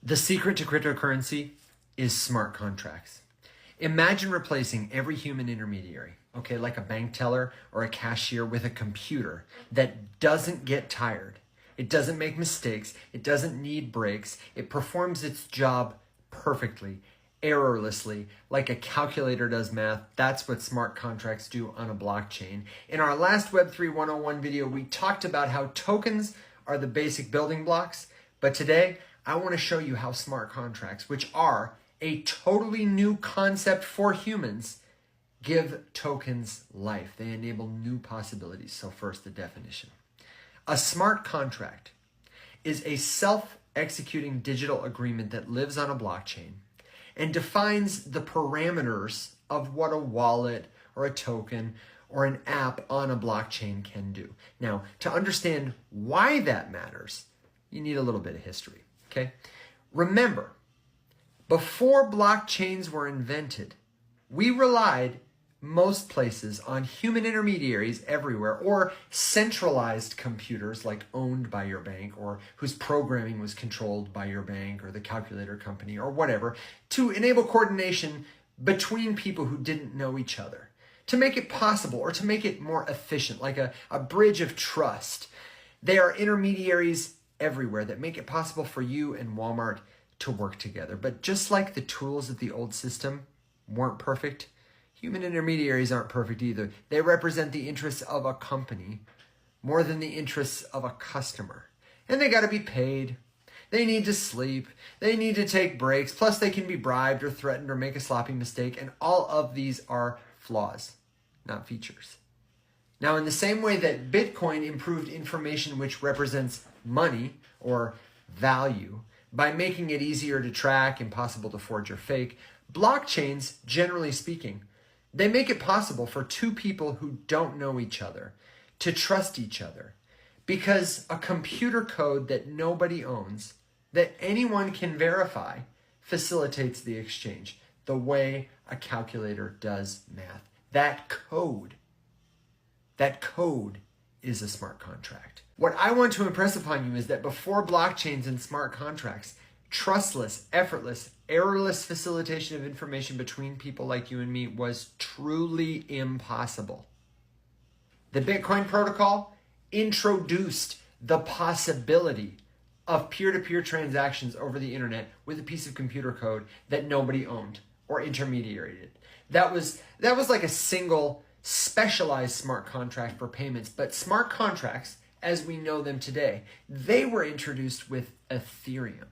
The secret to cryptocurrency is smart contracts. Imagine replacing every human intermediary, okay, like a bank teller or a cashier, with a computer that doesn't get tired. It doesn't make mistakes. It doesn't need breaks. It performs its job perfectly, errorlessly, like a calculator does math. That's what smart contracts do on a blockchain. In our last Web3 101 video, we talked about how tokens are the basic building blocks, but today I want to show you how smart contracts, which are a totally new concept for humans, give tokens life. They enable new possibilities. So first, the definition. A smart contract is a self-executing digital agreement that lives on a blockchain and defines the parameters of what a wallet or a token or an app on a blockchain can do. Now, to understand why that matters, you need a little bit of history, okay? Remember, before blockchains were invented, we relied most places on human intermediaries everywhere, or centralized computers like owned by your bank or whose programming was controlled by your bank or the calculator company or whatever, to enable coordination between people who didn't know each other, to make it possible or to make it more efficient, like a bridge of trust. They are intermediaries everywhere that make it possible for you and Walmart to work together. But just like the tools of the old system weren't perfect, human intermediaries aren't perfect either. They represent the interests of a company more than the interests of a customer. And they got to be paid. They need to sleep. They need to take breaks. Plus, they can be bribed or threatened or make a sloppy mistake. And all of these are flaws, not features. Now, in the same way that Bitcoin improved information which represents money or value by making it easier to track, impossible to forge or fake, blockchains, generally speaking, they make it possible for two people who don't know each other to trust each other, because a computer code that nobody owns, that anyone can verify, facilitates the exchange the way a calculator does math. That code is a smart contract. What I want to impress upon you is that before blockchains and smart contracts, trustless, effortless, errorless facilitation of information between people like you and me was truly impossible. The Bitcoin protocol introduced the possibility of peer-to-peer transactions over the internet with a piece of computer code that nobody owned or intermediated. That was like a single specialized smart contract for payments. But smart contracts, as we know them today, they were introduced with Ethereum.